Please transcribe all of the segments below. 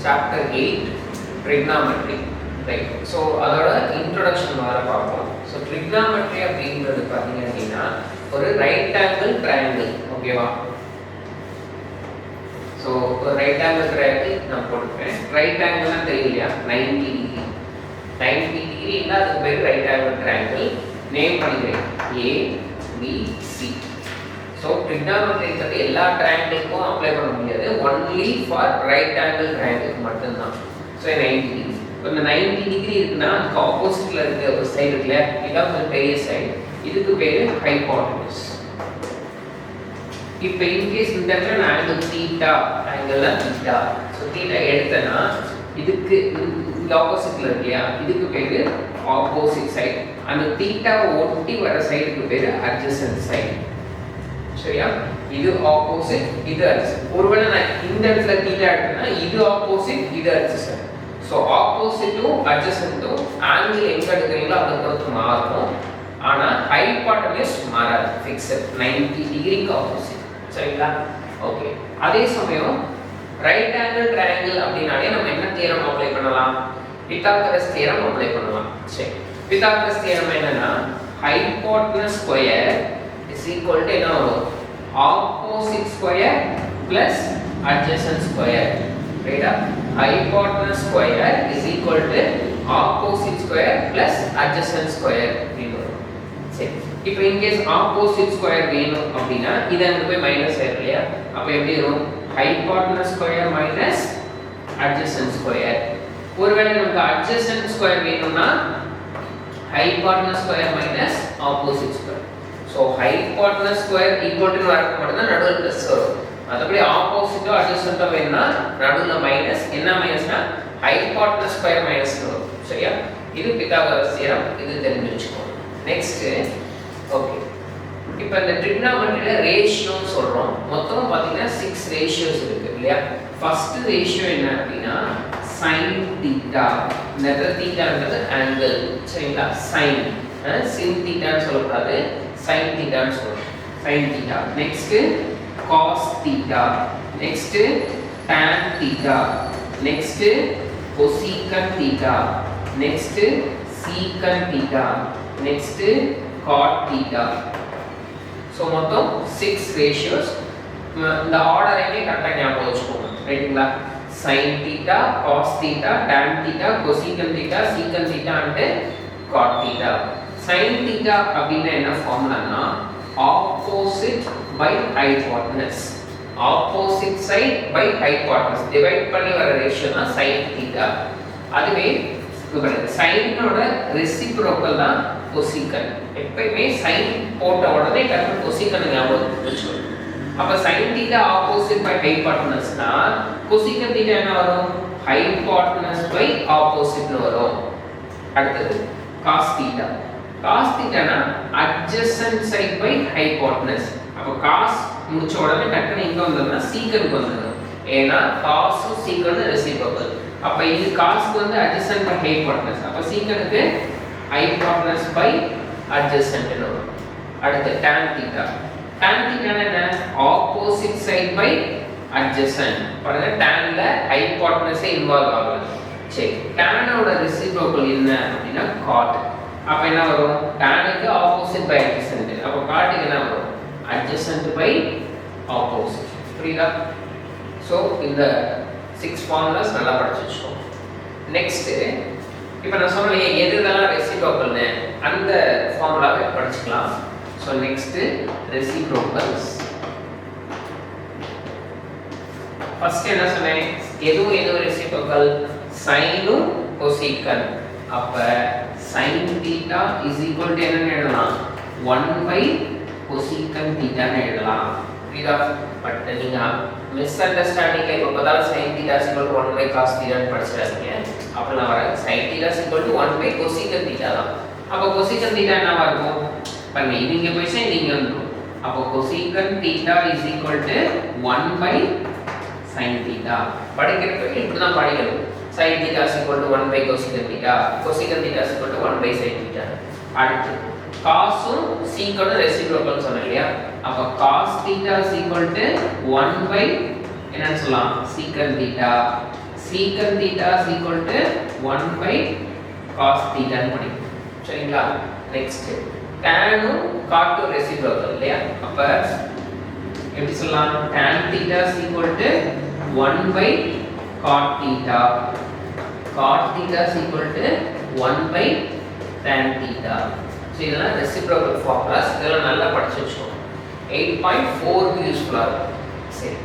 chapter 8 trigonometry, right? So அதோட introduction வர பார்ப்போம். So trigonometry அப்படிங்கிறது பாத்தீங்க அப்படின்னா ஒரு ரைட் ஆங்கிள் ட்ரையாங்கிள், ஓகேவா? ஸோ ஒரு ரைட் ஆங்கிள் ட்ரையாங்கிள் நான் போட்டுப்பேன். ரைட் ஆங்கிள்னா தெரியும் இல்லையா, 90 டிகிரி. 90 டிகிரி இருந்தால் அதுக்கு பேர் ரைட் ஆங்கிள் ட்ரையாங்கிள். நேம் பண்ணிக்கிறேன் ABC. ஸோ ட்ரிக்னாமெட்ரிங்கிறது எல்லா ட்ரையாங்கிளுக்கும் அப்ளை பண்ண முடியாது, ஒன்லி ஃபார் ரைட் ஆங்கிள் ட்ரையாங்கிளுக்கு மட்டும்தான். So 90 degree. இப்போ இந்த 90 டிகிரி இருக்குன்னா அதுக்கு ஆப்போசிட்டில் இருக்க ஒரு சைடு இருக்குல்ல, இதான் கொஞ்சம் பெரிய சைடு, இதுக்கு பேர் ஹைபோட்டனஸ். இப்போ இன்கேஸ் இந்த இடத்துல நான் ஆங்கிள் தீட்டா, ஆங்கிள்லாம் தீட்டா, ஸோ தீட்டா எடுத்தேன்னா இதுக்கு இந்த ஆப்போசிட்டில் இருக்கு இல்லையா, இதுக்கு பேர் ஆப்போசிட் சைடு. அந்த தீட்டாவை ஒட்டி வர சைடுக்கு பேர் அட்ஜசன்ட் சைடு. சரியா? இது ஆப்போசிட், இது அட்ஜசன்ட். ஒருவேளை நான் இந்த இடத்துல தீட்டா எடுத்தேன்னா இது ஆப்போசிட், இது அட்ஜசன்ட். ஸோ ஆப்போசிட்டும் அட்ஜசன்ட்டும் ஆங்கிள் எங்கே எடுக்கிறீங்களோ அதை பொறுத்து மாறும். ஆனால் ஹைபாட்டனஸ் மாறாது, ஃபிக்ஸட் 90 டிகிரிக்கு ஆப்போசிட். சரிங்களா? ஓகே. அதே சமயம் ரைட் ஆங்கிள் ட்ரையாங்கிள் அப்படின்னாலே நம்ம என்ன தியரம் அப்ளை பண்ணலாம்? பித்தாகரஸ் தியரம் அப்ளை பண்ணலாம். சரி, பித்தாகரஸ் தியரம் என்னன்னா hypotenuse square is equal to என்ன வரும்? Opposite square plus adjacent square. ரைட்டா? Hypotenuse square is equal to opposite square plus adjacent square அப்படின்னு வரும். சரி, இப்போ இன்கேஸ் ஆப்போசிட் ஸ்கொயர் வேணும் அப்படின்னா இதை அங்கே போய் மைனஸ் ஆயிரும் இல்லையா, அப்போ எப்படி வரும்? Hypotenuse square minus adjacent square. ஒருவேளை நமக்கு அட்ஜசன்ட் ஸ்கொயர் வேணும்னா hypotenuse square minus opposite square. So hypotenuse square equal to வரக்கு மட்டும்தான் நடுவில் ப்ளஸ் வரும். மற்றபடி ஆப்போசிட்டோ அட்ஜசன்ட்டோ வேணும்னா நடுவில் மைனஸ். என்ன மைனஸ்னா ஹைபோட்டனஸ் ஸ்கொயர் மைனஸ் வரும். சரியா? இது பித்தாகரஸ் தியரம், இது தெரிஞ்சு வச்சுக்கோங்க. நெக்ஸ்ட், ஓகே, இப்போ இந்த ட்ரிக்னாமெட்ரியில் ரேஷியோன்னு சொல்கிறோம். மொத்தம் பார்த்தீங்கன்னா 6 ரேஷியோஸ் இருக்குது இல்லையா? ஃபர்ஸ்ட் ரேஷியோ என்ன அப்படின்னா சைன் தீட்டா. இந்த இடத்துல தீட்டான்றது ஆங்கிள். சரிங்களா? சைன், சின் தீட்டான்னு சொல்லக்கூடாது, சைன் தீட்டான்னு சொல்லணும். Sine theta. Next cos theta. Next tan theta. Next cosecant theta. Next secant theta. Next cot theta. So மொத்தம் 6 ரேஷியோஸ். இந்த ஆர்டரையுமே கரெக்டாக ஞாபகம் வச்சுக்கோங்க. ரைட்டுங்களா? Sine theta, cos theta, tan theta, cosecant theta, secant theta and cot theta. Sine theta அப்படின்னா என்ன ஃபார்முலானா opposite by hypotenuse. Opposite side by hypotenuse divide பண்ணி வர ரேஷியோ தான் சைன் தீட்டா. அதுவே சைனோட ரெசிப்ரோக்கல் தான் கொசீக்கன். எப்பயுமே சைன் போட்ட உடனே கரெக்டாக கொசீக்கன் ஞாபகம் வச்சுக்கணும். அப்போ சைன் தீட்டா ஆப்போசிட் பை ஹைபோட்டனஸ்னா கொசீக்கன் தீட்டா என்ன வரும்? ஹைபோட்டனஸ் பை ஆப்போசிட்னு வரும். அடுத்தது காஸ் தீட்டா. காஸ் தீட்டானா அட்ஜசன்ட் சைட் பை ஹைபோட்டனஸ். அப்போ காஸ் முடிச்ச உடனே டக்குன்னு இங்கே வந்ததுன்னா சீக்கனுக்கு வந்துடும். ஏன்னா காஸும் சீக்கனும் ரெசிப்ரோக்கல். அப்போ இது காஸ்க்கு வந்து அட்ஜசன்ட் பை ஹைபோட்டனஸ், அப்போ சீக்கனுக்கு ஹைபோட்டனஸ் பை அட்ஜசன்ட்னு வரும். அடுத்து டான் தீட்டா. டான் தீட்டானா என்ன? Opposite side by adjacent. பாருங்க, டான்ல ஹைபோட்டனஸே இன்வால்வ் ஆகல. சரி, டானோட ரெசிப்ரோக்கல் என்ன அப்படின்னா காட். அப்போ என்ன வரும்? டானுக்கு ஆப்போசிட் பை அட்ஜசன்ட். அப்போ காட்டுக்கு என்ன வரும்? Adjacent by opposite. புரியுதா? ஸோ இந்த 6 ஃபார்முலாஸ் நல்லா படிச்சு வச்சுக்கோங்க. நெக்ஸ்ட், இப்போ நான் சொன்னேன் எதுதெல்லாம் ரெசிப்ரோக்கல்னு, அந்த ஃபார்முலாவை படிச்சுக்கலாம். So next reciprocals. ஃபர்ஸ்ட் என்ன சொன்னேன்? எதுவும் ரெசிப்ரோக்கல்? சைனும் கொசீக்கன். அப்ப sin theta is equal to என்னன்னு எழுதலாம்? 1 by cosecant theta ன்னு எழுதலாம். புரியுதா? பட் நீங்க மிஸ் அண்டர்ஸ்டாண்டிங்ல இப்ப பார்த்தா sin theta is equal to 1 by cos theta ன்னு படிச்சிராதீங்க. அப்பலாம் வராது. sin theta is equal to 1 by cosecant theta தான். அப்ப cosecant theta என்னவா இருக்கும்? பாருங்க, இது இங்க போய் இது இங்க வந்துரும். அப்ப cosecant theta is equal to 1 by sin theta. படிக்கிறப்ப இப்படி தான் படிக்கணும். sin theta is equal to 1 by cosecant theta. Cosecant theta is equal to 1 by sin theta. அடுத்து cosம் secant ரெசிப்ரோக்கல் சொன்னேன் இல்லையா? அப்ப cos theta is equal to 1 by என்னன்னு சொல்லலாம்? secant theta. secant theta is equal to 1 by cos theta ன்னு படிக்கும் சரிங்களா next tan உம் cot உம் reciprocal இல்லையா அப்ப எப்படி சொல்லலாம் tan theta is equal to 1 by cot theta cot theta is equal to 1 by tan theta so இதெல்லாம் reciprocal formulas இதெல்லாம் நல்லா படிச்சு வச்சுக்கோங்க 8.4 க்கு யூஸ்ஃபுல்லா இருக்கும் சரி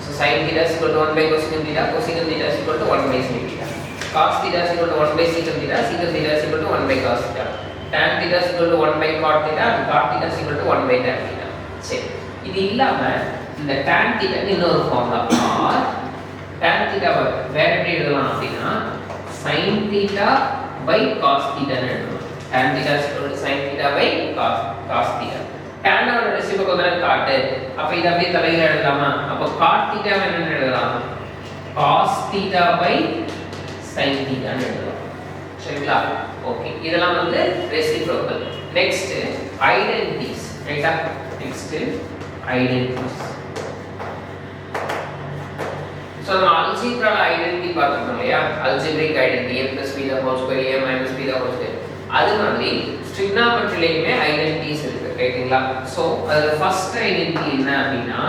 so sin theta is equal to 1 by cosecant theta cosecant theta is equal to 1 by sin theta cos theta is equal to 1 by secant theta secant theta is equal to 1 by cos theta tan theta is equal to 1 by cot theta and cot theta is equal to 1 by tan theta சரி இது இல்லாம இந்த tan theta க்கு இன்னொரு formula or tan theta வேற எப்படி எழுதலாம் அப்படினா sin theta by cos theta ன்னு எழுதலாம் tan theta is equal to sin theta by cos theta tan ஓட ரெசிப்ரோக்கல் தான cot அப்ப இத அப்படியே தலையில எழுதலாமா அப்ப cot theta என்ன எழுதலாம் cos theta by sin theta ன்னு எழுதலாம் சரிங்களா ஓகே இதெல்லாம் வந்து ரெசிப்ரோக்கல் நெக்ஸ்ட் ஐடென்டிட்டிஸ் ரைட்டா நெக்ஸ்ட் ஐடென்டிட்டிஸ் சோ நம்ம அல்ஜீப்ரால ஐடென்டிட்டி பார்த்தோம் இல்லையா algebraic identity a + b the whole square a - b the whole square அது மாதிரி ட்ரிகோனோமெட்ரிலயுமே ஐடென்டிட்டிஸ் இருக்கு ரைட்டுங்களா சோ அதுல ஃபர்ஸ்ட் ஐடென்டிட்டி என்ன அப்படினா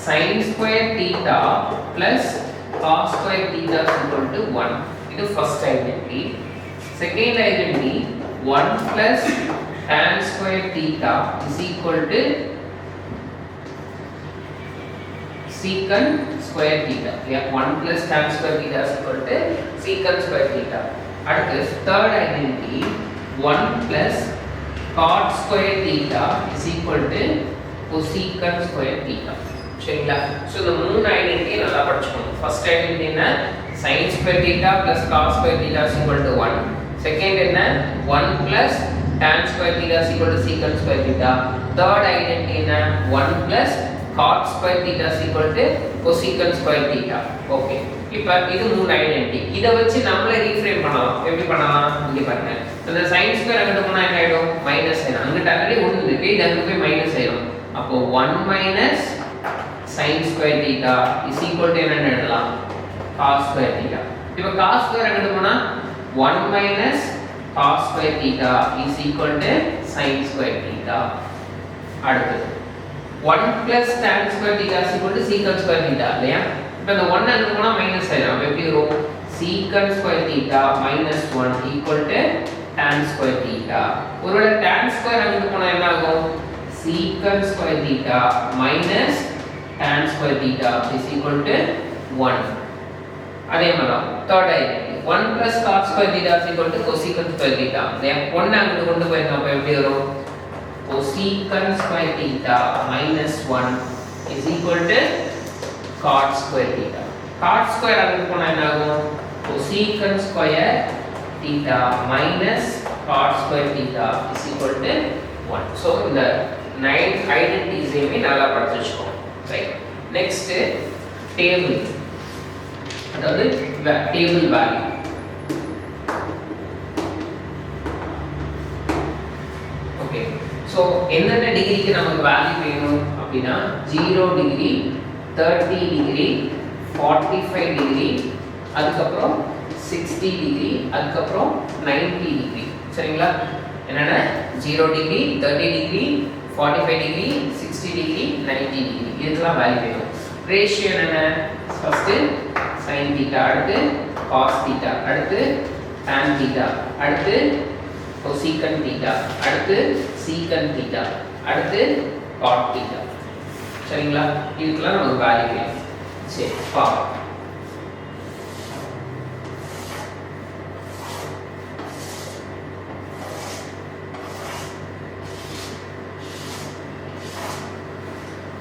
sin square theta plus cos square theta = 1 இது first identity second identity 1 plus tan square theta is equal to secant square theta yeah 1 plus tan square theta is equal to secant square theta அடுத்து third identity 1 plus cot square theta is equal to cosecant square theta சரிங்களா so இந்த மூணு identity நல்லா படிச்சுக்கணும் first identity என்ன sin square theta plus cos square theta is equal to 1 second என்ன 1 plus tan square theta is equal to secant square theta third identity என்ன 1 plus cot square theta is equal to cosecant square theta okay இப்போ இது மூணு identity இத வச்சு நம்மளே reframe பண்ணலாம் எப்படி பண்ணலாம் இங்க பாருங்க அந்த sin ஸ்கொயர் அங்க போனா என்ன ஆயிடும் மைனஸ் ஆயிடும் அங்க ஆல்ரெடி 1 இருக்கு இது அங்க போய் மைனஸ் ஆயிடும் அப்போ 1 minus sin square theta is equal to என்ன எழுதலாம் cos square theta இப்போ cos square அங்க போனா 1 minus cos square theta is equal to sin square theta அடுத்து 1 plus tan square theta is equal to secant square theta இல்லையா இப்போ இந்த 1 அங்க போனா மைனஸ் ஆயிடும் அப்ப எப்படி வரும் secant square theta minus 1 equal to tan square theta ஒருவேளை tan square அங்க போனா என்ன ஆகும் secant square theta minus tan square theta is equal to 1 அதே மாதிரி third identity 1 plus cot square theta is equal to cosecant square theta இல்லையா 1 அங்க கொண்டு போயிருந்தா அப்ப எப்படி வரும் cosecant square theta minus 1 is equal to cot square theta cot square அங்க போனா என்ன ஆகும் cosecant square theta minus cot square theta is equal to 1 so இந்த 9 ஐடென்டிட்டிஸையுமே நல்லா படிச்சு வச்சுக்கோங்க ரைட் நெக்ஸ்ட் டேபிள் அதாவது டேபிள் வேல்யூ ஓகே சோ என்னென்ன டிகிரிக்கு நமக்கு வேல்யூ வேணும் அப்படினா 0 டிகிரி 30 டிகிரி 45 டிகிரி அதுக்கு அப்புறம் 60 டிகிரி அதுக்கு அப்புறம் 90 டிகிரி சரிங்களா என்னன்னா 0 degree 30 degree 45 degree 60 degree 90 degree இதெல்லாம் வேல்யூ வேணும் ரேஷியோ என்ன ஃபர்ஸ்ட் sin theta அடுத்து cos theta அடுத்து tan theta அடுத்து cosecant theta அடுத்து secant theta அடுத்து cot theta சரிங்களா இதுக்கெல்லாம் நமக்கு வேல்யூ வேணும் சரி பாப்போம்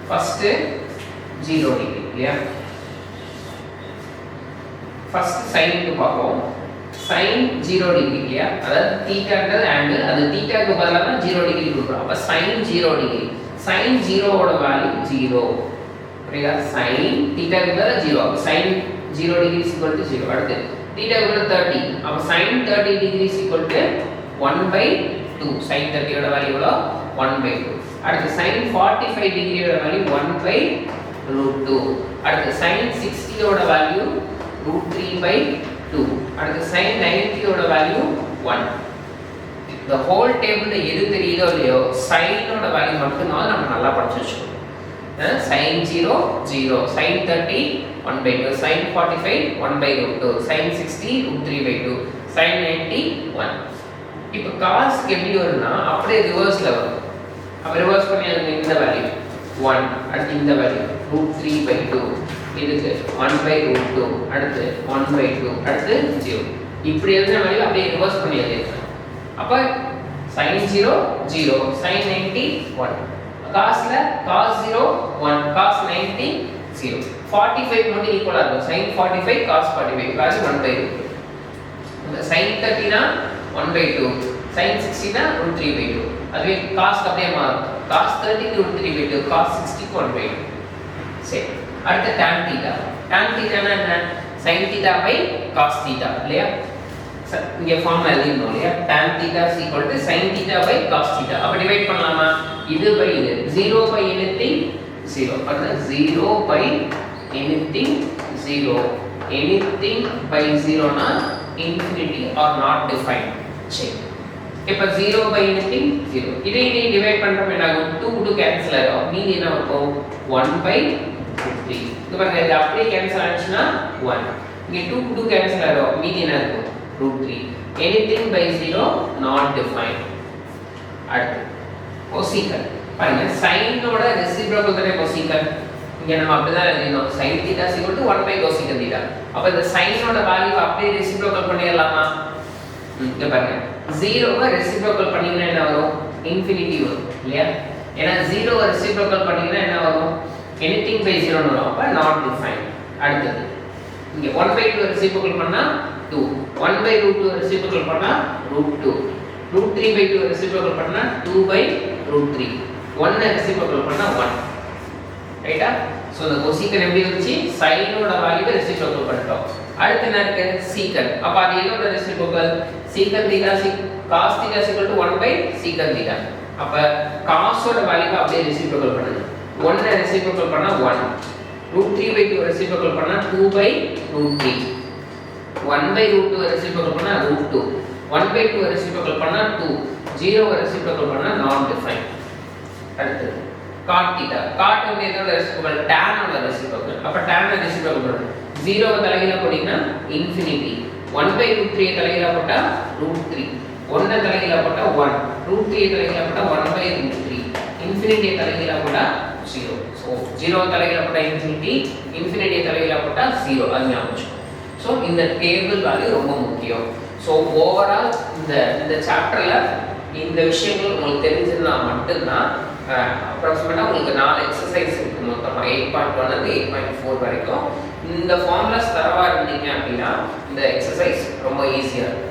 ஃபர்ஸ்ட் 0 டிகிரி இல்லையா ஃபர்ஸ்ட் sin க்கு பார்ப்போம் sin 0 டிகிரி இல்லையா அதாவது தீட்டான்றது ஆங்கிள் அது தீட்டாக்கு பதிலா தான் 0 டிகிரி கொடுக்குறோம் அப்ப sin 0 டிகிரி sin 0 ஓட வேல்யூ 0 புரியுதா sin தீட்டாக்கு பதிலா 0 அப்ப sin 0 degree is equal to 0 அடுத்து தீட்டாக்கு பதிலா 30 அப்ப sin 30 degree is equal to 1/2 sin 30 ஓட வேல்யூ எவ்வளவு 1/2 அடுத்து sin 45 டிகிரி ஓட வேல்யூ 1/√2 அடுத்து sin 60 ஓட வேல்யூ root 3 by 2. அடுத்து sin 90 ஓட வேல்யூ 1. the whole table எது தெரியுதோ இல்லையோ sin ஓட வேல்யூ மட்டும் தான் நம்ம நல்லா படிச்சு வச்சுக்கணும். sin 0 0, sin 30 1 by 2, sin 45 1 by root 2, sin 60 root 3 by 2, sin 90 1. இப்போ cos எப்படி வரும்னா அப்படியே ரிவர்ஸ்ல வரும். அப்ப ரிவர்ஸ் பண்ணி அதுக்கு இந்த வேல்யூ 1, அடுத்து இந்த வேல்யூ root 3 by 2, இதுக்கு 1 by root 2, அடுத்து 1 by 2, அடுத்து 0. இப்படி எழுதின வேல்யூ அப்படியே ரிவர்ஸ் பண்ணி எழுதிடலாம். அப்ப sin 0 0, sin 90 1, cosல cos 0 1, cos 90 0. 45 மட்டும் ஈக்குவலா இருக்கும். sin 45 cos 45 value 1 by root 2. sin 30 னா 1 by 2, sin 60 னா root 3 by 2. அதுவே cos அப்படியே மாறும். cos 30 root 3 by 2, cos 60 1 by 2. சரி. அடுத்து tan theta. tan theta னா என்ன? sin theta by cos theta இல்லையா? இங்க ஃபார்முலா எழுதினோம் இல்லையா? tan theta is equal to sin theta by cos theta. அப்ப டிவைட் பண்ணலாமா? இது by இது 0 by anything 0. அப்ப 0 by anything 0. anything by 0 னா infinity or not defined. சரி. இப்ப 0 by anything 0. இதை டிவைட் பண்றப்ப என்ன ஆகும்? 2 2 கேன்சல் ஆகும். மீதி என்ன இருக்கும்? 1 by 3. இது பாருங்க இது அப்படியே கேன்சல் ஆச்சுனா 1. இங்க 2 2 கேன்சல் ஆகும். மீதி என்ன இருக்கும்? root 3. anything by 0 not defined. அடுத்து cosecant. பாருங்க sin ஓட ரெசிப்ரோக்கல் தானே cosecant. இங்க நம்ம அப்படிதான் எழுதினோம். sin theta is equal to 1 by cosecant theta. அப்ப இந்த sin ஓட வேல்யூ அப்படியே ரெசிப்ரோக்கல் பண்ணிரலாமா? இங்க பாருங்க 0 வை ரெசிப்ரோக்கல் பண்ணீங்கன்னா என்ன வரும்? இன்ஃபினிட்டி வரும் இல்லையா? ஏனா 0 வை ரெசிப்ரோக்கல் பண்ணீங்கன்னா என்ன வரும்? anything by 0 ன்னு வரும். அப்ப not defined. அடுத்து இங்க 1 by 2 ரெசிப்ரோக்கல் பண்ணா 2, 1 by root 2 reciprocal பண்ணா root 2, root 3 by 2 reciprocal பண்ணா 2 by root 3, 1 reciprocal பண்ணா 1. ரைட்டா? சோ இந்த cosecant எப்படி வந்துச்சு? sin ஓட வேல்யூவை reciprocal பண்ணிட்டோம். அடுத்து என்ன இருக்கு? secant. அப்ப அது என்னோட reciprocal? secant theta cos theta is equal to 1 by secant theta. அப்ப cos ஓட வேல்யூவை அப்படியே reciprocal பண்ணுங்க. 1 reciprocal பண்ணா 1, root 3 by 2 reciprocal பண்ணா 2 by root 3, 1 by root 2 reciprocal பண்ணா root 2, 1 by 2 reciprocal பண்ணா 2, 0 reciprocal பண்ணா non defined. அடுத்து cot theta. cot வந்து எதோட reciprocal? tan ஓட reciprocal. அப்ப tan ஓட reciprocal பண்ணணும். 0 வை தலைகீழ போடினா infinity, 1 by root 3 தலைகீழ போட்டா root 3, 1 தலைகீழ போட்டா 1, root 3 தலைகீழ போட்டா 1 by root 3, infinity தலைகீழ போட்டா 0. so 0 தலைகீழ போட்டா infinity, infinity தலைகீழ போட்டா 0. அது ஞாபகம். ஸோ இந்த டேபிள் வேல்யூ ரொம்ப முக்கியம். ஸோ ஓவரால் இந்த சாப்டர்ல இந்த விஷயங்கள் உங்களுக்கு தெரிஞ்சிருந்தா மட்டும்தான் அப்ராக்சிமேட்டாக உங்களுக்கு 4 எக்ஸசைஸ் இருக்கு மொத்தமாக 8.1 இருந்து 8.4 வரைக்கும். இந்த ஃபார்முலாஸ் தரவா இருந்தீங்க அப்படின்னா இந்த எக்ஸசைஸ் ரொம்ப ஈஸியாக இருக்கும்.